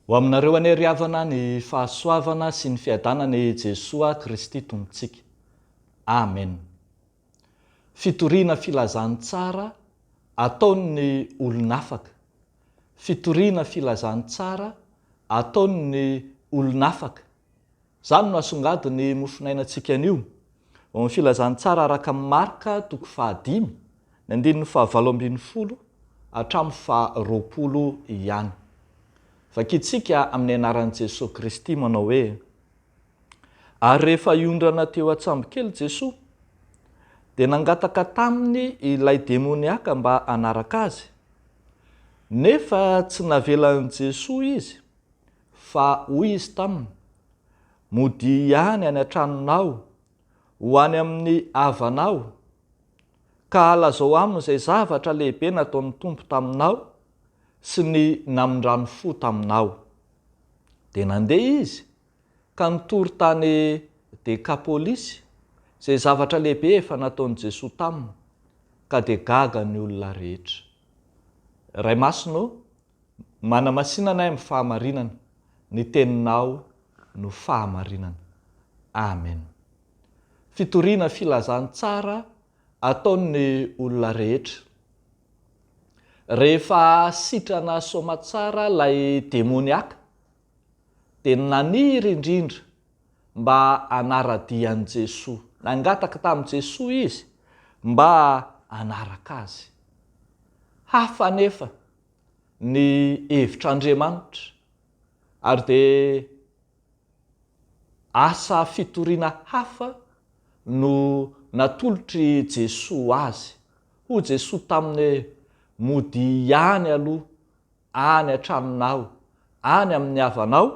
Ho aminareo anery havana ny fahasoavana sy ny fiadanany Jesoa Kristy tompontsika. Amen. Fitoriana filazantsara ataon'ny olonafaka. Fitoriana filazantsara ataon'ny olonafaka. Zany no asongadiny mofinainantsika anio. Ny filazantsara araka amin'ny Marka 5 ny 7:20 hatramin'ny 20 ihany. Vakitsika amin'ny anaran'i Jesosy Kristy manao hoe: ary rehefa iondrana teo an-tsambokely Jesosy, dia nangataka taminy ilay demoniaka mba hanaraka azy. Nefa tsy navelan'i Jesosy izy, fa hoy izy taminy: mody ihany any an-tranonao, ho any amin'ny havanao, ka lazao aminy izay zavatra lehibe nataon'ny Tompo taminao sy ny namindrano fo taminao. Dia nandeha izy ka nitory tany Dekapolisy, izay zavatra lehibe efa nataon'i Jesosy taminy, ka dia gaga ny olona rehetra. Ray masino, manamasinana amin'ny fahamarinana, ny teninao no fahamarinana. Amen. Fitoriana filazantsara ataon'ny olona rehetra. Rehefa sitrana somatsara lay demoniaka, dia naniry indrindra mba hanaradian'i Jesosy. Nangataka tamin'i Jesosy izy mba hanaraka azy. Hafa nefa ny hevitr'Andriamanitra, ary dia asa fitoriana hafa no natolotry Jesosy azy. Hoy Jesosy taminy: mody ihany aloha any an-tranonao, any amin'ny havanao,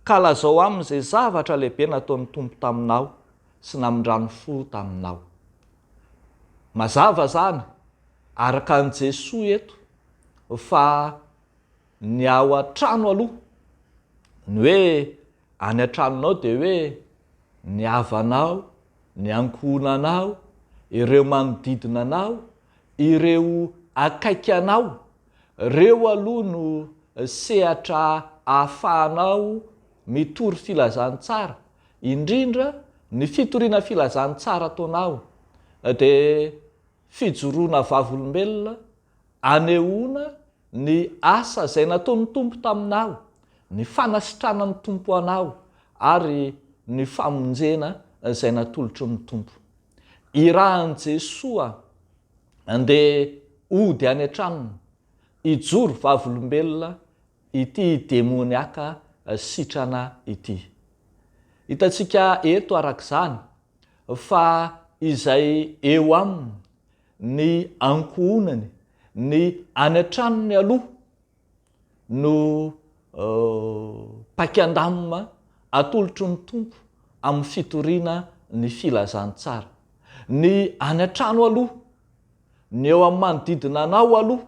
ka lazao amin'izay zavatra lehibe nataon'ny Tompo taminao sy namindrano fo taminao. Mazava zany araka an'i Jesosy eto fa ny ao an-trano aloha, ny hoe any an-tranonao dia hoe ny havanao, ny ankohonanao, ireo manodidina anao, ireo akaiky anao, reo aloha no sehatra ahafahanao mitory filazantsara, indrindra ny fitoriana filazantsara ataonao dia fijoroana vavolombelona, anehoana ny asa izay nataon'ny Tompo taminao, ny fanasitranan'ny Tompo anao, ary ny famonjena izay natolotry ny Tompo. Irahan'i Jesosy andeha ody any an-tranony, hijoro vavolombelona ity demoniaka sitrana ity. Hitantsika eto arak'izany fa izay eo aminy ny ankohonany, ny any an-tranony aloha no pakiandamina atolotry ny Tompo amin'ny fitoriana ny filazantsara. Ny any an-trano aloha, ny eo amin'ny manodidina anao aloha.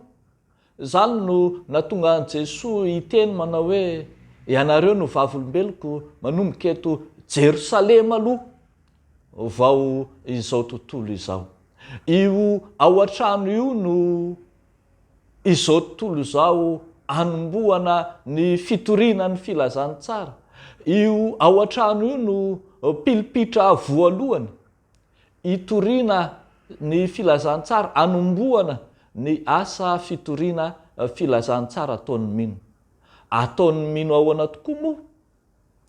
Zany no nahatonga an'i Jesosy hiteny manao hoe: ianareo no vavolombeloko, manomboka eto Jerosalema aloha vao izao tontolo izao. Io ao an-trano io no izao tontolo izao anombohana ny fitoriana ny filazantsara. Io ao an-trano io no pilipitra voalohany hitoriana ny filazantsara, anombohana ny asa fitoriana filazantsara ataon'ny mino. Ataon'ny mino ahoana tokoa moa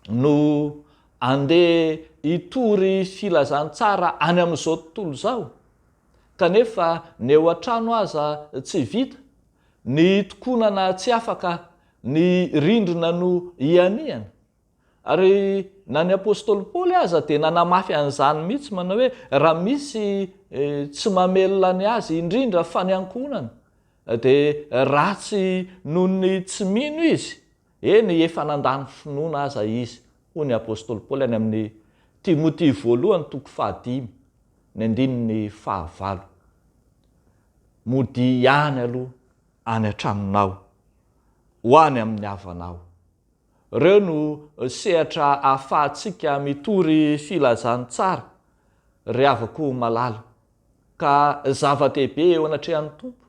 no andeha hitory filazantsara any amin'izao tontolo izao, kanefa ny eo an-trano aza tsy vita, ny tokonana tsy afaka, ny rindrina no ianiana. Ary na ny apôstôly Paoly aza dia nanamafy an'izany mihitsy manao hoe raha misy tsy mamelona ny azy indrindra fa ny ankohonana, dia ratsy noho ny tsy mino izy. Eny efa nandany finoana aza izy, hoy ny apôstôly Paoly any amin'ny Timoty 2:5 ny 9:9. Mody ihany aloha any an-tranonao, ho any amin'ny havanao. Reo no sehatra ahafahantsika mitory filazantsara ry havako malala, ka zava-dehibe eo anatrehan'ny Tompo.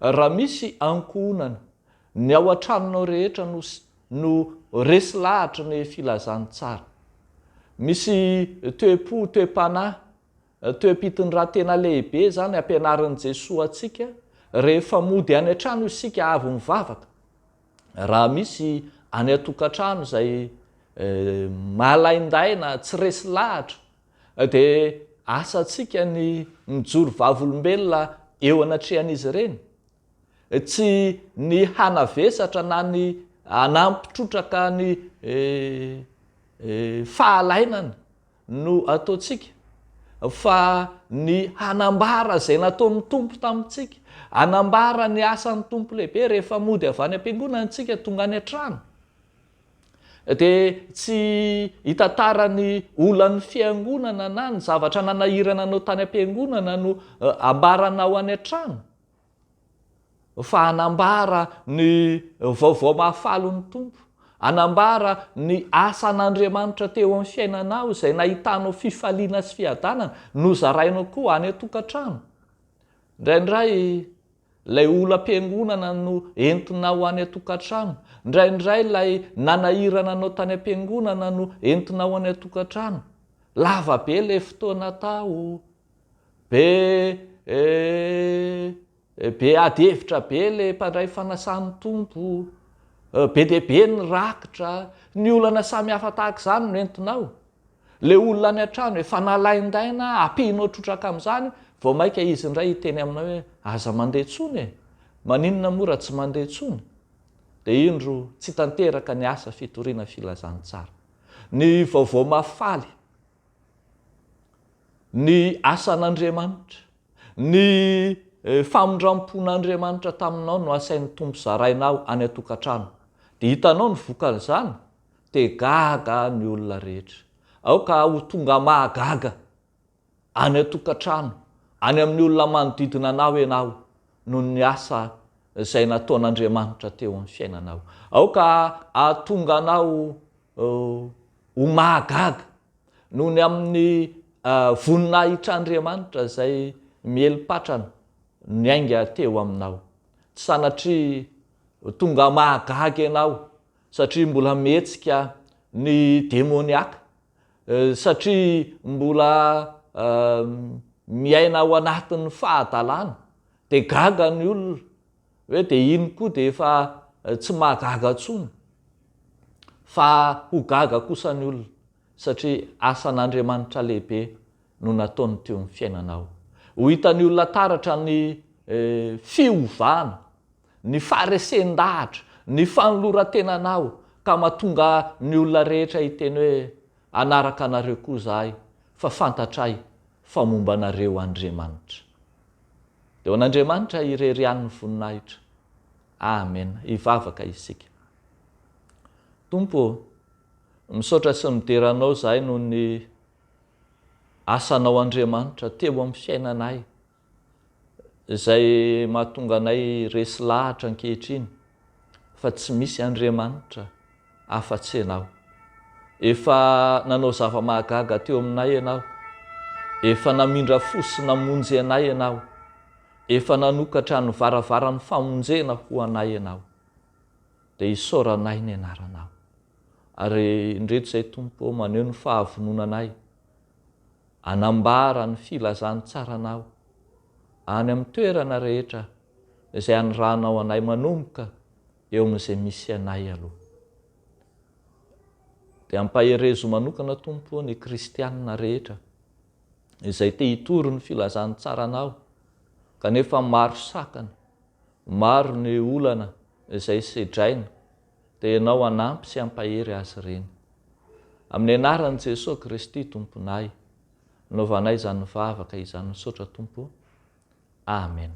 Raha misy ankohonana, ny ao an-tranonao rehetra no no resy lahatra ny filazantsara. Misy toe-po, toe-panahy, toe-pitiny raha tena lehibe zany ampianaran'i Jesosy atsika rehefa mody any an-trano isika avy mivavaka. Raha misy any atokantrano izay malaindaina tsy resy lahatra dia asantsika ny mijoro vavolombelona eo anatrehan'izy ireny. Tsy ny hanavesatra na ny hanampitrotraka ny fahalainana no ataontsika, fa ny hanambara izay nataon'ny Tompo tamintsika, hanambara ny asan'ny Tompo lehibe rehefa mody avy any am-piangonana antsika tonga any an-trano. Dia tsy hitantara ny olan'ny fiangonana na ny zavatra nanahirana anao tany am-piangonana no ambaranao any an-trano, fa hanambara ny vaovao mahafalon'ny Tompo, hanambara ny asan'Andriamanitra teo amin'ny fiainanao izay nahitanao fifaliana sy fiadanana no zarainao koa any atokantrano. Indraindray ilay olam-piangonana no entinao any atokantrano, indraindray ilay nanahirana anao tany am-piangonana no entinao any atokantrano. Lava be ilay fotoana tao, be ady hevitra be ilay mpandray fanasan'ny Tompo, be dia be ny rakitra, ny olana samihafa tahaka izany no entinao. Le olona any an-trano efa nalaindaina, ampianao trotraka amin'izany, vao maika izy indray hiteny aminao hoe aza mandeha tsony maninona mora tsy mandeha tsony. Dia indro tsy tanteraka ny asa fitoriana filazantsara. Ny vaovao mafaly, ny asan'Andriamanitra, ny famondram-pon'Andriamanitra taminao no asain'ny Tompo zarainao any atokantrano. Dia hitanao ny vokan'izany, dia gaga ny olona rehetra. Aoka ho tonga mahagaga any atokantrano, any amin'ny olona manodidina anao ianao noho ny asa izay nataon'Andriamanitra teo amin'ny fiainanao. Aoka ahatonga anao ho mahagaga noho ny amin'ny voninahitr'Andriamanitra izay mielipatrana niainga teo aminao. Tsy sanatria tonga mahagaga ianao satria mbola mihetsika ny demoniaka, satria mbola miaina ao anatin'ny fahadalàna, dia gaga ny olona hoe dia iny koa dia efa tsy mahagaga tsony, fa ho gaga kosa ny olona satria asan'Andriamanitra lehibe no nataony teo amin'ny fiainanao. Ho hitan'ny olona taratra ny fiovana, ny faharesen-dahatra, ny fanoloran-tenanao, ka mahatonga ny olona rehetra hiteny hoe anaraka anareo koa zahay, fa fantatray fa momba anareo Andriamanitra. Dia ho an'Andriamanitra irerian'ny voninahitra. Amen. Hivavaka isika. Tompo, misaotra sy mideranao zahay noho ny asanao Andriamanitra teo amin'ny fiainanay, izay mahatonga anay resy lahatra ankehitriny, fa tsy misy Andriamanitra afa-tsy ianao. Efa nanao zava-mahagaga teo aminay ianao, efa namindra fo sy namonjy anay ianao, efa nanokatra ny varavaran'ny famonjena ho anay ianao. Dia isaoranay ny anaranao. Ary indreto izay Tompo maneho ny fahavononanay, anambara ny filazantsaranao any amin'ny toerana rehetra izay anirahanao anay manomboka eo amin'izay misy anay aloha. Dia ampaherezo manokana Tompo ny kristianina rehetra izay te hitory ny filazantsaranao, kanefa maro sakana, maro ny olana izay sedraina, dia ianao anampy sy ampahery azy ireny. Amin'ny anaran'i Jesosy Kristy Tomponay, naovanay izany mivavaka izany misaotra Tompo. Amen.